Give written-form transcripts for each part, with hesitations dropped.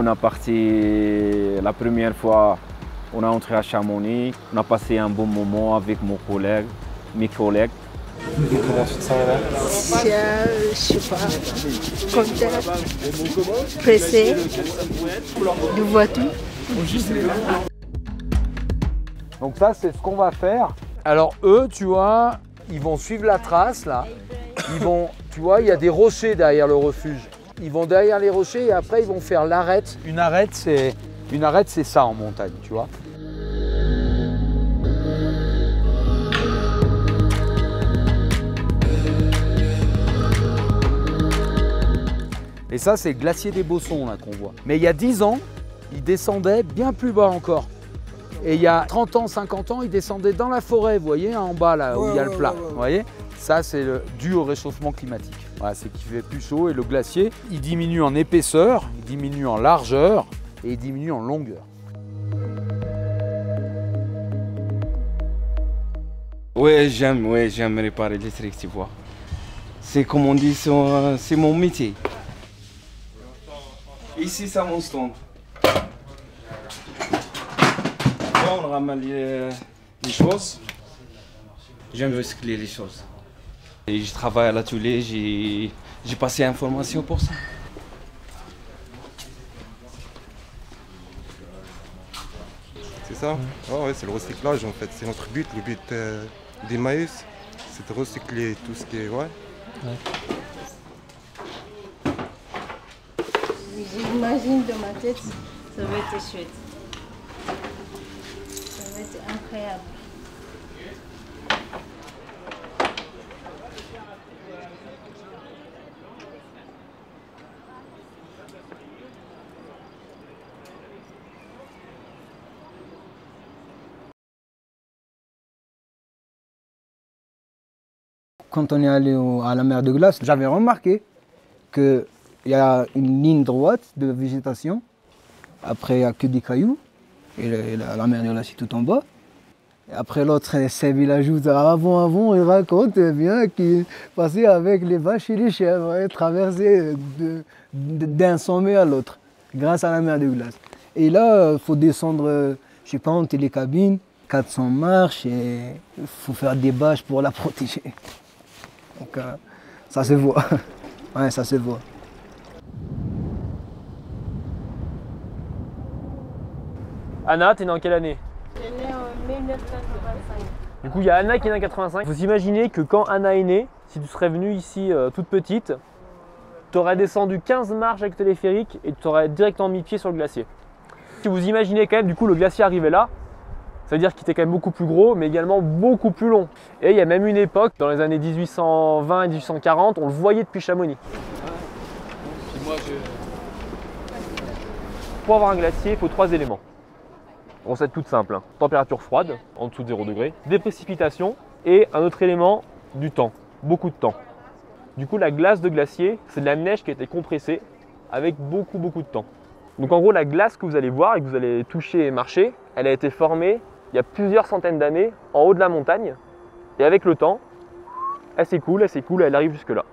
on a parti la première fois, on est entré à Chamonix, on a passé un bon moment avec mes collègues. Comment tu te sens là? Je sais pas, contente, pressée de voir tout. Donc ça, c'est ce qu'on va faire. Alors eux, tu vois, ils vont suivre la trace là. Ils vont, tu vois, il y a des rochers derrière le refuge. Ils vont derrière les rochers et après ils vont faire l'arête. Une arête, c'est ça en montagne, tu vois. Et ça, c'est le glacier des Bossons là qu'on voit. Mais il y a 10 ans, il descendait bien plus bas encore. Et il y a 30 ans, 50 ans, il descendait dans la forêt, vous voyez, en bas là où il y a le plat. Vous voyez, ça c'est dû au réchauffement climatique. Voilà, c'est qu'il fait plus chaud et le glacier, il diminue en épaisseur, il diminue en largeur et il diminue en longueur. Ouais, j'aime réparer les trucs, tu vois. C'est comme on dit, c'est mon métier. Ici, c'est mon stand. Là, on ramène les choses. J'aime recycler les choses. Et je travaille à l'atelier, j'ai passé une formation pour ça. C'est ça? Ouais, c'est le recyclage en fait, c'est notre but. Le but d'Emmaüs, c'est de recycler tout ce qui est... Ouais. J'imagine dans ma tête, ça va être chouette. Ça va être incroyable. Quand on est allé à la mer de glace, j'avais remarqué qu'il y a une ligne droite de végétation. Après, il n'y a que des cailloux. Et la mer de glace est tout en bas. Et après, l'autre, ces villageois, avant, ils racontent bien qu'ils passaient avec les vaches et les chèvres, et traversaient d'un sommet à l'autre, grâce à la mer de glace. Et là, il faut descendre, je sais pas, en télécabine, 400 marches, et il faut faire des bâches pour la protéger. Donc ça se voit, ouais, ça se voit. Anna, t'es née en quelle année? Je suis née en 1985. Du coup, il y a Anna qui est née en 85. Vous imaginez que quand Anna est née, si tu serais venue ici toute petite, tu aurais descendu 15 marches avec téléphérique et tu aurais directement mis pied sur le glacier. Si vous imaginez quand même, du coup, le glacier arrivait là, ça veut dire qu'il était quand même beaucoup plus gros, mais également beaucoup plus long. Et il y a même une époque, dans les années 1820 et 1840, on le voyait depuis Chamonix. Pour avoir un glacier, il faut 3 éléments. Recette toute simple, hein. Température froide, en dessous de 0 degré, des précipitations et un autre élément, du temps, beaucoup de temps. Du coup, la glace de glacier, c'est de la neige qui a été compressée avec beaucoup de temps. Donc en gros, la glace que vous allez voir et que vous allez toucher et marcher, elle a été formée il y a plusieurs centaines d'années en haut de la montagne. Et avec le temps, elle s'écoule, elle arrive jusque là.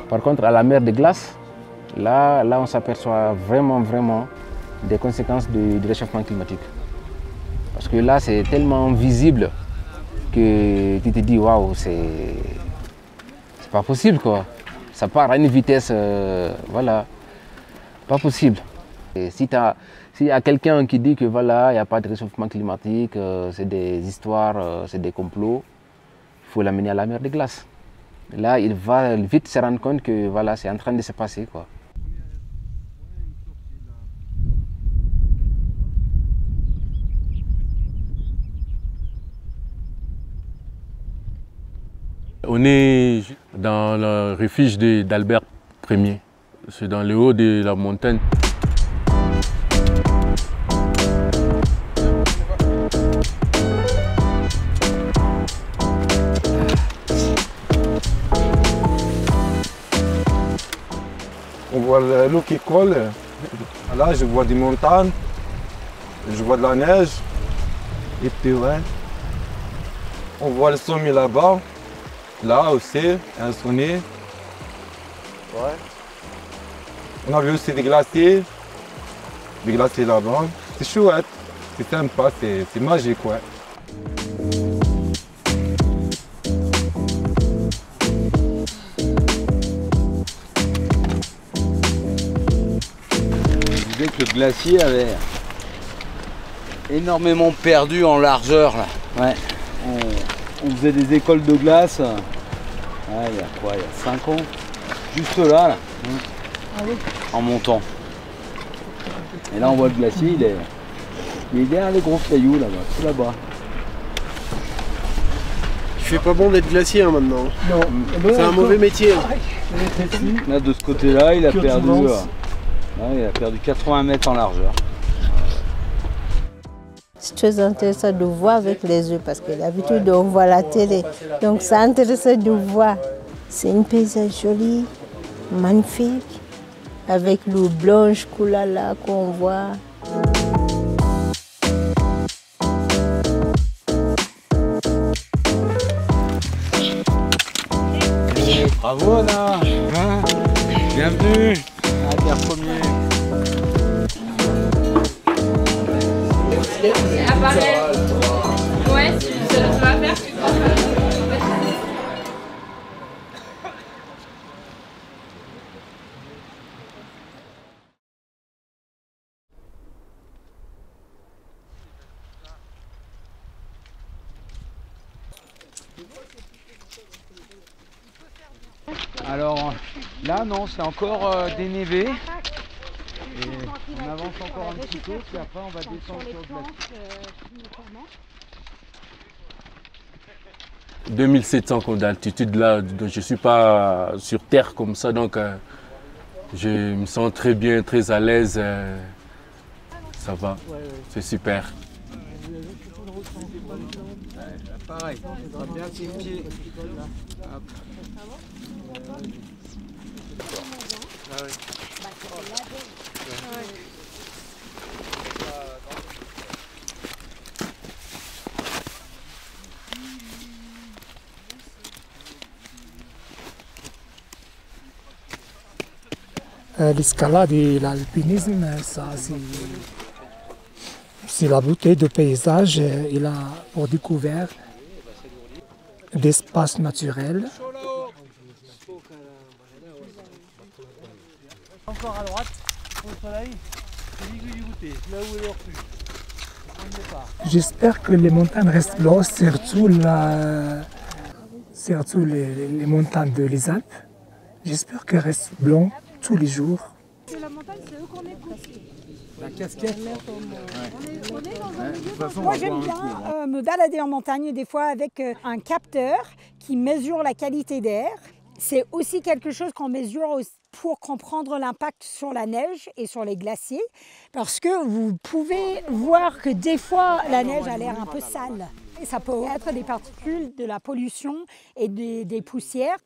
Par contre, à la mer de glace, là on s'aperçoit vraiment des conséquences du réchauffement climatique. Parce que là, c'est tellement visible que tu te dis, waouh, c'est pas possible quoi. Ça part à une vitesse, voilà, pas possible. Et s'il y a quelqu'un qui dit que voilà, il n'y a pas de réchauffement climatique, c'est des histoires, c'est des complots, il faut l'amener à la mer de glace. Là, il va vite se rendre compte que voilà, c'est en train de se passer, quoi. On est dans le refuge d'Albert Ier. C'est dans le haut de la montagne. On voit l'eau qui colle. Là, je vois des montagnes, je vois de la neige. Et puis, ouais. On voit le sommet là-bas. Là aussi, un sommet. Ouais. On a vu aussi des glaciers là-bas. C'est chouette, c'est sympa, c'est magique, ouais. Je disais que le glacier avait énormément perdu en largeur là. Ouais. On faisait des écoles de glace. Il y a quoi, il y a 5 ans. Juste là. En montant. Et là on voit le glacier, il est derrière les gros cailloux là-bas, tout là-bas. Il fait pas bon d'être glacier hein, maintenant. Non. C'est un mauvais métier. Là de ce côté-là, il a perdu. Il a perdu 80 mètres en largeur. C'est très intéressant de voir avec les yeux parce que d'habitude on voit la télé. Donc c'est intéressant de voir. C'est un paysage joli, magnifique, avec l'eau blanche couleur là qu'on voit. Bravo Anna, bienvenue à Albert Ier. Ouais, ça va faire. Alors là non, c'est encore dénévé. Et on avance encore un petit peu, puis après on va descendre sur le glacier. 2700 d'altitude là, je ne suis pas sur terre comme ça, donc je me sens très bien, très à l'aise. Ça va, c'est super. Pareil, on va bien ses pieds. L'escalade et l'alpinisme, ça c'est la beauté du paysage. Il a pour découvert d'espaces naturels. Encore à droite, au soleil, c'est l'aiguille du goûter, là où est le refuge. J'espère que les montagnes restent blanches, surtout les montagnes des Alpes. J'espère qu'elles restent blanches tous les jours. La montagne, c'est eux qu'on écoute. La casquette. Moi j'aime bien me balader en montagne des fois avec un capteur qui mesure la qualité d'air. C'est aussi quelque chose qu'on mesure pour comprendre l'impact sur la neige et sur les glaciers, parce que vous pouvez voir que des fois la neige a l'air un peu sale. Et ça peut être des particules, de la pollution et des poussières.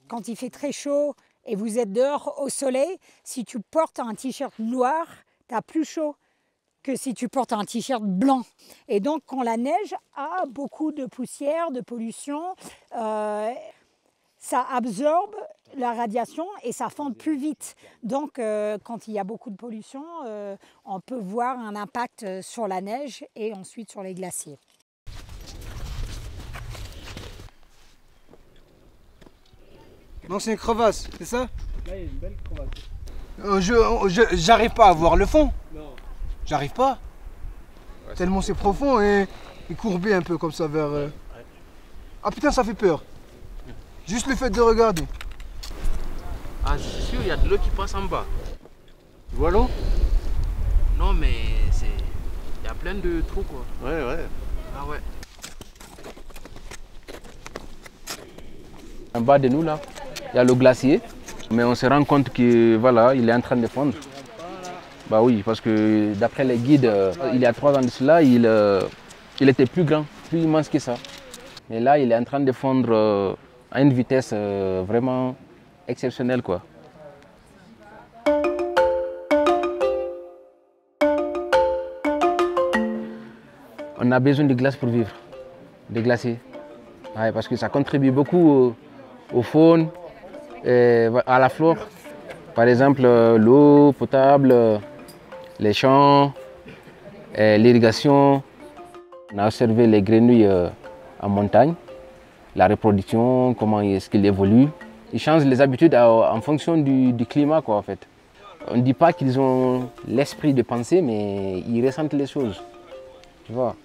Quand il fait très chaud et vous êtes dehors au soleil, si tu portes un t-shirt noir, tu as plus chaud que si tu portes un t-shirt blanc. Et donc quand la neige a beaucoup de poussière, de pollution, ça absorbe la radiation et ça fond plus vite. Donc quand il y a beaucoup de pollution, on peut voir un impact sur la neige et ensuite sur les glaciers. Donc c'est une crevasse, c'est ça? Là il y a une belle crevasse. J'arrive pas à voir le fond. Non. J'arrive pas. Ouais, tellement c'est profond et courbé un peu comme ça vers... Ouais. Ah putain ça fait peur. Juste le fait de regarder. Ah c'est sûr, il y a de l'eau qui passe en bas. Tu vois l'eau? Non mais c'est... Il y a plein de trous quoi. Ouais. Ah ouais. En bas de nous, là, il y a le glacier, mais on se rend compte que voilà, il est en train de fondre. Bah oui, parce que d'après les guides, il y a 3 ans de cela, il était plus grand, plus immense que ça. Mais là, il est en train de fondre à une vitesse vraiment exceptionnelle, quoi. On a besoin de glace pour vivre, des glaciers. Ouais, parce que ça contribue beaucoup aux faunes, à la flore. Par exemple, l'eau potable, les champs, l'irrigation. On a observé les grenouilles en montagne, la reproduction, comment est-ce qu'ils évoluent. Ils changent les habitudes en fonction du climat, quoi, en fait. On ne dit pas qu'ils ont l'esprit de penser, mais ils ressentent les choses, tu vois.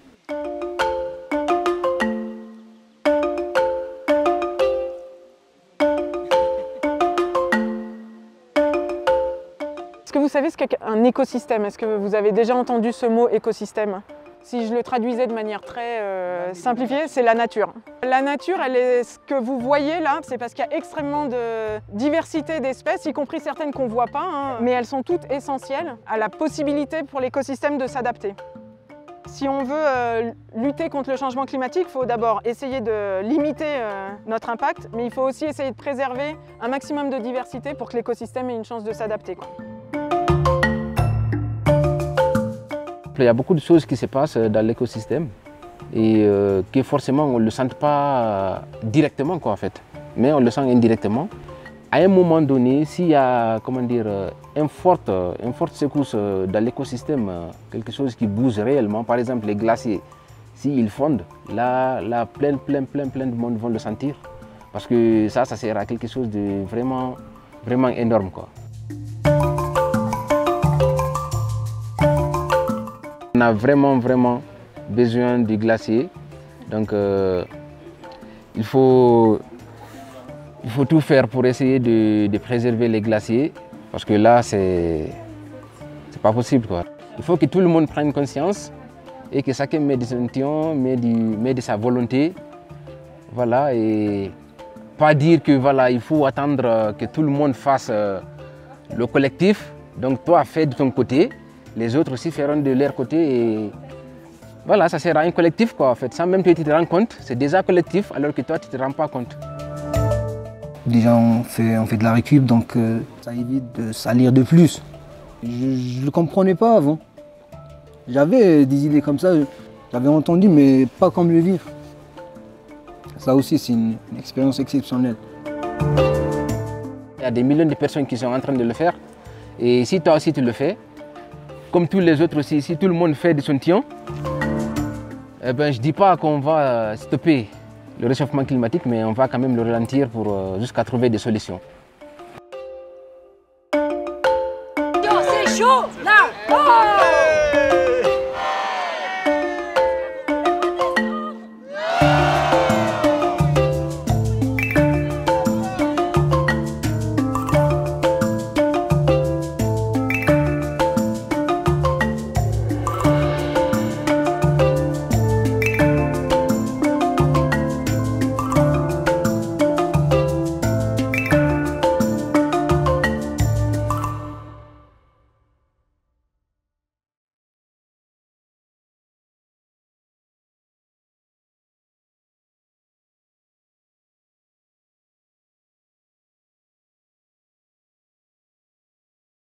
Est-ce que vous savez ce qu'est un écosystème? Est-ce que vous avez déjà entendu ce mot écosystème? Si je le traduisais de manière très simplifiée, c'est la nature. La nature, elle est ce que vous voyez là, c'est parce qu'il y a extrêmement de diversité d'espèces, y compris certaines qu'on ne voit pas, hein, mais elles sont toutes essentielles à la possibilité pour l'écosystème de s'adapter. Si on veut lutter contre le changement climatique, il faut d'abord essayer de limiter notre impact, mais il faut aussi essayer de préserver un maximum de diversité pour que l'écosystème ait une chance de s'adapter. Il y a beaucoup de choses qui se passent dans l'écosystème et que forcément on ne le sent pas directement, quoi, en fait, mais on le sent indirectement. À un moment donné, s'il y a une forte secousse dans l'écosystème, quelque chose qui bouge réellement, par exemple les glaciers, s'ils fondent, là plein de monde vont le sentir parce que ça sert à quelque chose de vraiment énorme, quoi. On a vraiment besoin du glacier, donc il faut tout faire pour essayer de préserver les glaciers, parce que là c'est pas possible, quoi. Il faut que tout le monde prenne conscience et que chacun mette des intentions, met de sa volonté, voilà, et pas dire que voilà, il faut attendre que tout le monde fasse le collectif, donc toi fais de ton côté. Les autres aussi feront de leur côté et voilà, ça sera un collectif, quoi, en fait. Sans même que tu te rends compte, c'est déjà collectif alors que toi tu ne te rends pas compte. Déjà on fait de la récup, donc ça évite de salir de plus. Je ne le comprenais pas avant. J'avais des idées comme ça, j'avais entendu, mais pas comme le vivre. Ça aussi c'est une expérience exceptionnelle. Il y a des millions de personnes qui sont en train de le faire et si toi aussi tu le fais, comme tous les autres aussi, si tout le monde fait de son tien, eh ben, je ne dis pas qu'on va stopper le réchauffement climatique, mais on va quand même le ralentir jusqu'à trouver des solutions. C'est chaud là! Oh!